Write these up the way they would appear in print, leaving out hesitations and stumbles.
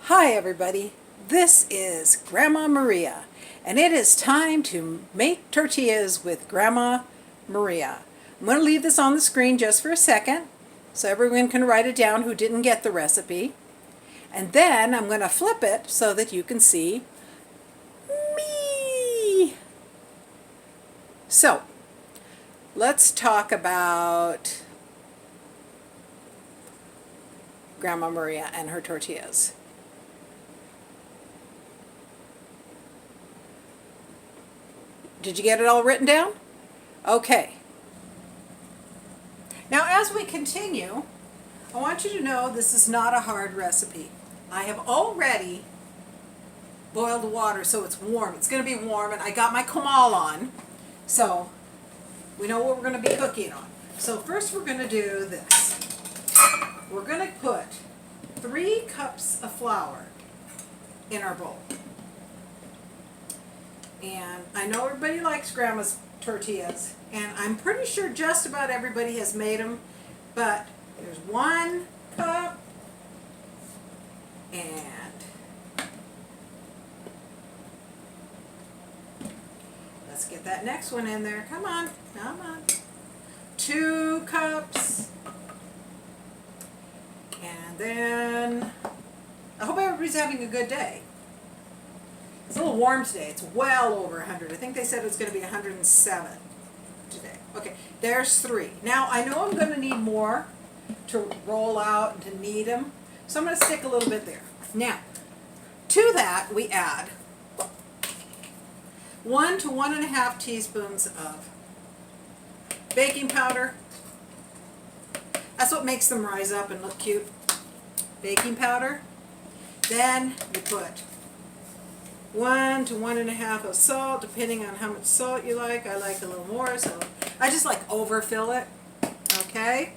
Hi everybody, this is Grandma Maria, and it is time to make tortillas with Grandma Maria. I'm going to leave this on the screen just for a second so everyone can write it down who didn't get the recipe. And then I'm going to flip it so that you can see me. So, let's talk about Grandma Maria and her tortillas. Did you get it all written down? Okay. Now as we continue, I want you to know this is not a hard recipe. I have already boiled the water so it's warm. It's going to be warm, and I got my Kamal on, so we know what we're going to be cooking on. So first we're going to do this. We're going to put 3 cups of flour in our bowl. And I know everybody likes Grandma's tortillas, and I'm pretty sure just about everybody has made them, but there's 1 cup, and let's get that next one in there. Come on, come on. 2 cups, and then I hope everybody's having a good day. It's a little warm today. It's well over 100. I think they said it was going to be 107 today. Okay, there's 3. Now, I know I'm going to need more to roll out and to knead them, so I'm going to stick a little bit there. Now, to that we add 1 to 1.5 teaspoons of baking powder. That's what makes them rise up and look cute. Baking powder. Then we put 1 to 1.5 of salt, depending on how much salt you like. I like a little more, so I just like overfill it. Okay.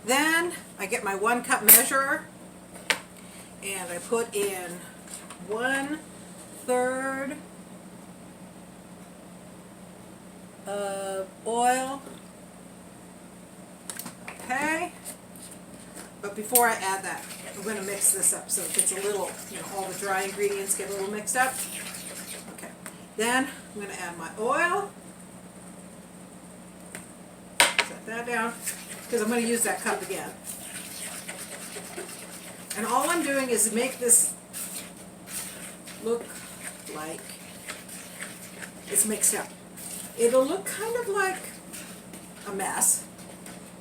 Then I get my 1 cup measurer, and I put in 1/3 of oil. Okay. But before I add that, I'm going to mix this up so it gets a little, all the dry ingredients get a little mixed up. Okay. Then I'm going to add my oil. Set that down because I'm going to use that cup again. And all I'm doing is make this look like it's mixed up. It'll look kind of like a mess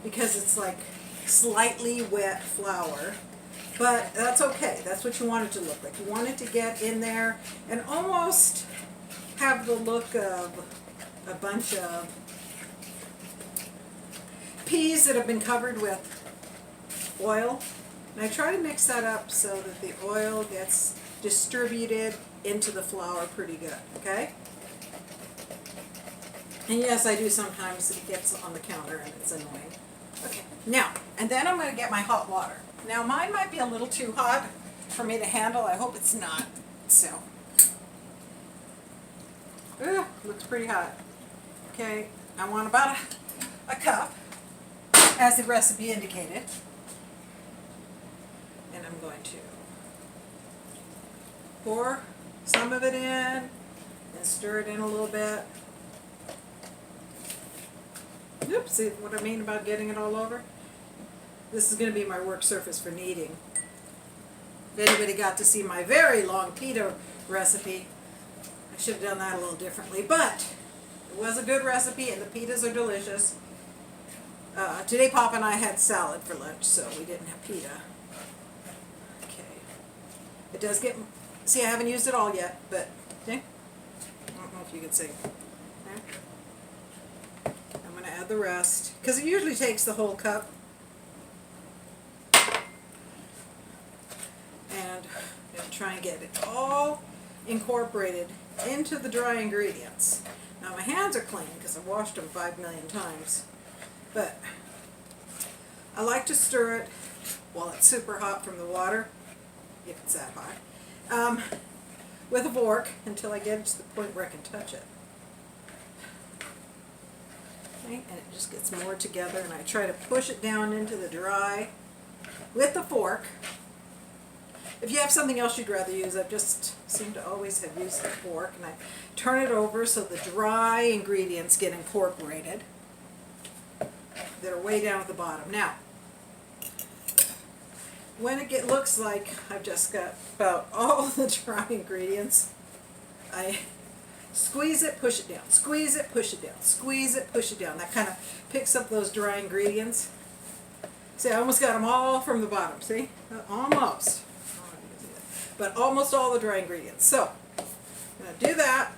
because it's like slightly wet flour, but that's okay. That's what you want it to look like. You want it to get in there and almost have the look of a bunch of peas that have been covered with oil. And I try to mix that up so that the oil gets distributed into the flour pretty good, okay? And yes, I do sometimes it gets on the counter and it's annoying. Okay, now, and then I'm going to get my hot water. Now mine might be a little too hot for me to handle. I hope it's not. So, looks pretty hot. Okay, I want about a cup, as the recipe indicated. And I'm going to pour some of it in and stir it in a little bit. Oops, see what I mean about getting it all over? This is going to be my work surface for kneading. If anybody got to see my very long pita recipe, I should have done that a little differently, but it was a good recipe and the pitas are delicious. Today Papa and I had salad for lunch, so we didn't have pita. Okay. It does get, see, I haven't used it all yet, but, see? I don't know if you can see. Okay. I'm going to add the rest, because it usually takes the whole cup. And I'm going to try and get it all incorporated into the dry ingredients. Now my hands are clean because I've washed them 5 million times, but I like to stir it while it's super hot from the water, if it's that hot, with a fork until I get it to the point where I can touch it. Okay, and it just gets more together, and I try to push it down into the dry with the fork. If you have something else you'd rather use, I just seem to always have used the fork, and I turn it over so the dry ingredients get incorporated that are way down at the bottom. Now, when it looks like I've just got about all the dry ingredients, I squeeze it, push it down, squeeze it, push it down, squeeze it, push it down. That kind of picks up those dry ingredients. See, I almost got them all from the bottom, see? Almost. But almost all the dry ingredients. So, I'm going to do that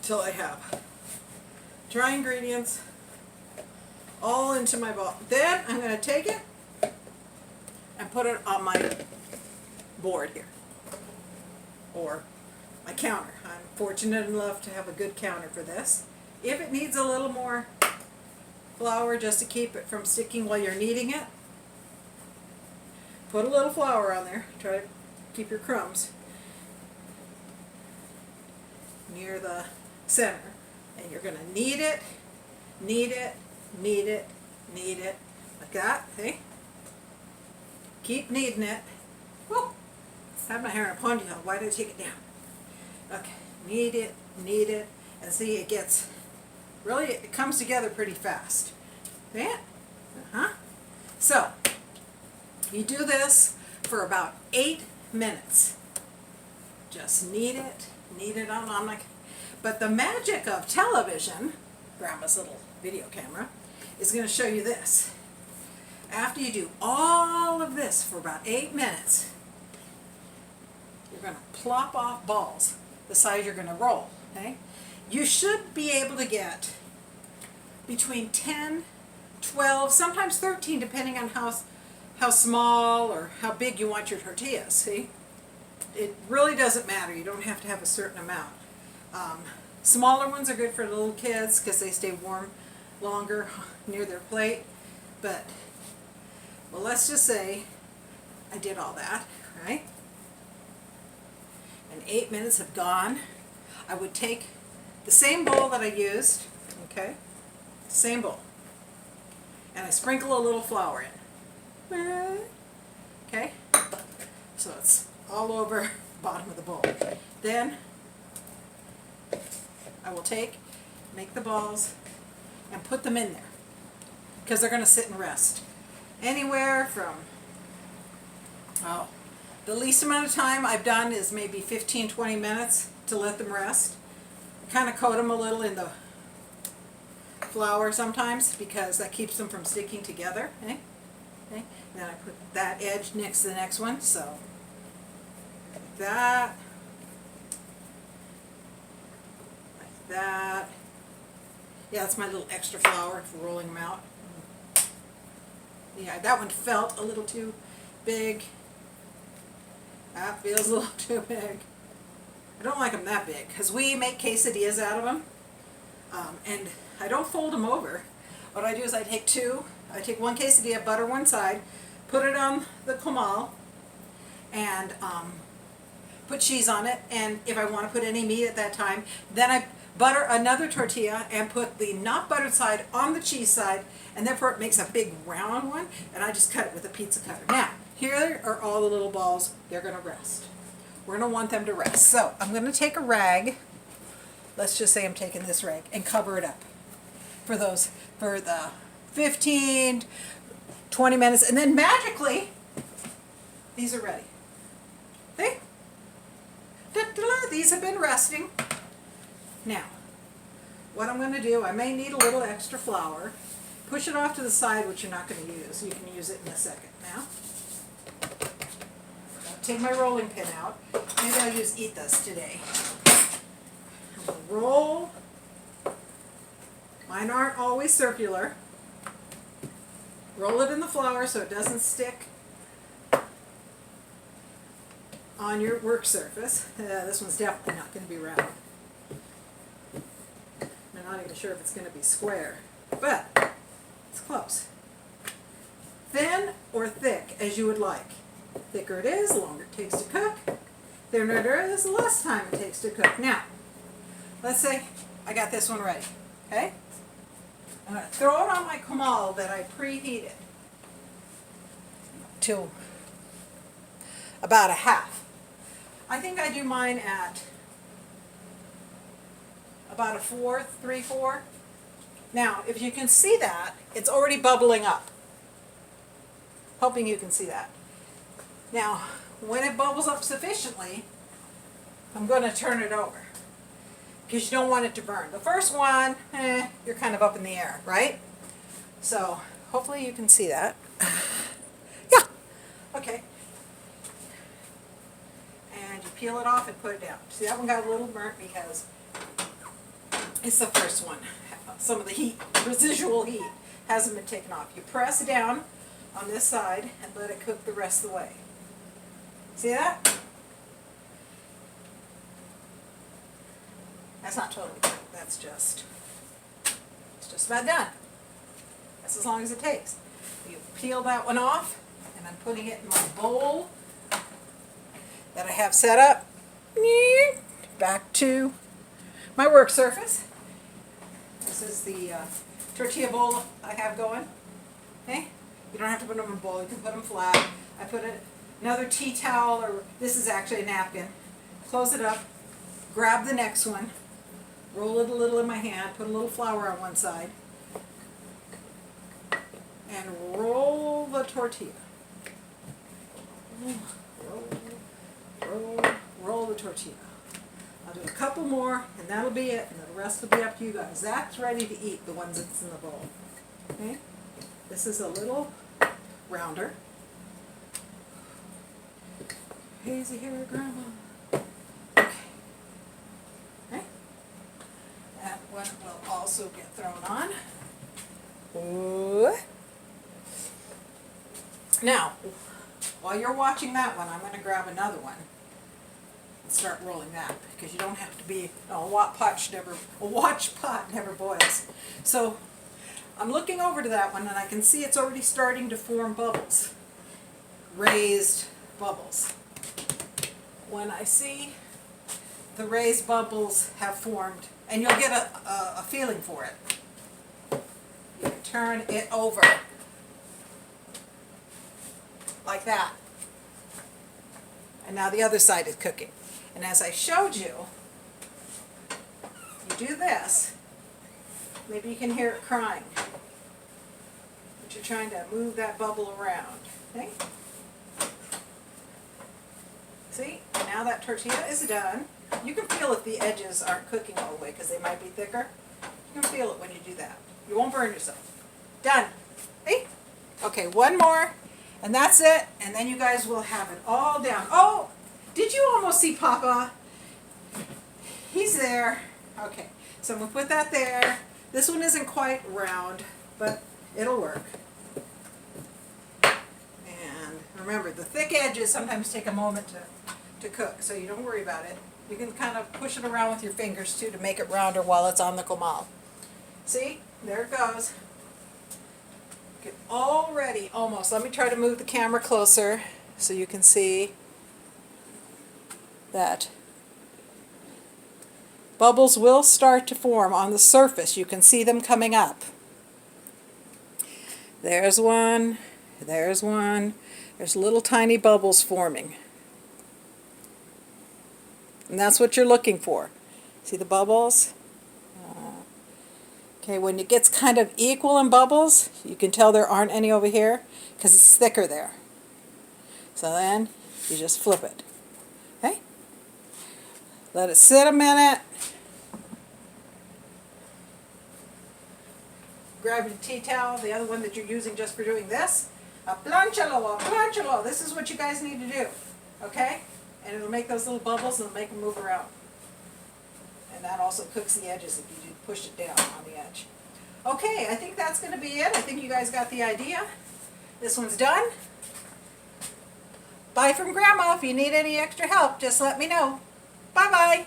till I have dry ingredients all into my bowl. Then I'm going to take it and put it on my board here, or my counter. I'm fortunate enough to have a good counter for this. If it needs a little more flour just to keep it from sticking while you're kneading it, put a little flour on there. Try to keep your crumbs near the center. And you're going to knead it, knead it, knead it, knead it, like that, see? Keep kneading it. Whoa! I have my hair in a ponytail. Why did I take it down? Okay, knead it, and see, it gets, really, it comes together pretty fast. See it? So, you do this for about 8 minutes. Just knead it on like, but the magic of television, Grandma's little video camera, is going to show you this. After you do all of this for about 8 minutes, you're going to plop off balls the size you're going to roll. Okay? You should be able to get between 10, 12, sometimes 13, depending on how small or how big you want your tortillas. See? It really doesn't matter. You don't have to have a certain amount. Smaller ones are good for little kids because they stay warm longer near their plate. But, well, let's just say I did all that, right? And 8 minutes have gone. I would take the same bowl that I used, okay? Same bowl. And I sprinkle a little flour in. Okay? So it's all over the bottom of the bowl. Then I will make the balls and put them in there because they're going to sit and rest. Anywhere from, the least amount of time I've done is maybe 15, 20 minutes to let them rest. Kind of coat them a little in the flour sometimes because that keeps them from sticking together. Okay? Okay? Then I put that edge next to the next one, so like that, like that. Yeah, that's my little extra flour for rolling them out. Yeah, that one felt a little too big. That feels a little too big. I don't like them that big because we make quesadillas out of them, and I don't fold them over. What I do is I take one quesadilla, butter one side, put it on the comal, and put cheese on it, and if I want to put any meat at that time, then I butter another tortilla and put the not buttered side on the cheese side, and therefore it makes a big round one, and I just cut it with a pizza cutter. Now, here are all the little balls. They're going to rest. We're going to want them to rest. So I'm going to take a rag, let's just say I'm taking this rag, and cover it up for the 15, 20 minutes, and then magically, these are ready. See? These have been resting. Now, what I'm going to do, I may need a little extra flour. Push it off to the side, which you're not going to use. You can use it in a second. Now, I'll take my rolling pin out. Maybe I'll use Itas today. I'm going to roll. Mine aren't always circular. Roll it in the flour so it doesn't stick on your work surface. This one's definitely not going to be round. I'm not even sure if it's going to be square, but it's close. Thin or thick, as you would like. Thicker it is, the longer it takes to cook. Thinner it is, the less time it takes to cook. Now, let's say I got this one ready, okay? I'm going to throw it on my comal that I preheated to about a half. I think I do mine at about a 4, 3/4. Now, if you can see that, it's already bubbling up. Hoping you can see that. Now, when it bubbles up sufficiently, I'm going to turn it over, because you don't want it to burn. The first one, you're kind of up in the air, right? So, hopefully you can see that. Yeah, okay. And you peel it off and put it down. See, that one got a little burnt because it's the first one. Some of the heat, residual heat, hasn't been taken off. You press it down on this side and let it cook the rest of the way. See that? That's not totally cooked. That's just, it's just about done. That's as long as it takes. You peel that one off, and I'm putting it in my bowl that I have set up. Back to my work surface. This is the tortilla bowl I have going. Okay? You don't have to put them in a bowl. You can put them flat. I put another tea towel, or this is actually a napkin. Close it up. Grab the next one. Roll it a little in my hand. Put a little flour on one side. And roll the tortilla. Roll the tortilla. I'll do a couple more, and that'll be it, and the rest will be up to you guys. That's ready to eat, the ones that's in the bowl. Okay? This is a little rounder. Hazy hair grandma. Okay. Okay? That one will also get thrown on. Ooh. Now, while you're watching that one, I'm going to grab another one and start rolling that, because you don't have to be, a watch pot never boils. So I'm looking over to that one, and I can see it's already starting to form bubbles, raised bubbles. When I see the raised bubbles have formed, and you'll get a feeling for it, you can turn it over like that. And now the other side is cooking. And as I showed you, you do this. Maybe you can hear it crying. But you're trying to move that bubble around. Okay? See? And now that tortilla is done. You can feel if the edges aren't cooking all the way, because they might be thicker. You can feel it when you do that. You won't burn yourself. Done. See? Okay, one more. And that's it, and then you guys will have it all down. Oh, did you almost see Papa? He's there. Okay, so I'm going to put that there. This one isn't quite round, but it'll work. And remember, the thick edges sometimes take a moment to cook, so you don't worry about it. You can kind of push it around with your fingers, too, to make it rounder while it's on the comal. See? There it goes. Get all ready, almost. Let me try to move the camera closer so you can see that bubbles will start to form on the surface. You can see them coming up. There's one, there's one. There's little tiny bubbles forming. And that's what you're looking for. See the bubbles? Okay, when it gets kind of equal in bubbles, you can tell there aren't any over here because it's thicker there. So then you just flip it. Okay? Let it sit a minute. Grab your tea towel, the other one that you're using just for doing this. A planchalo, a planchalo. This is what you guys need to do. Okay? And it'll make those little bubbles and it'll make them move around. And that also cooks the edges if you do push it down on the edge. Okay, I think that's going to be it. I think you guys got the idea. This one's done. Bye from Grandma. If you need any extra help, just let me know. Bye-bye.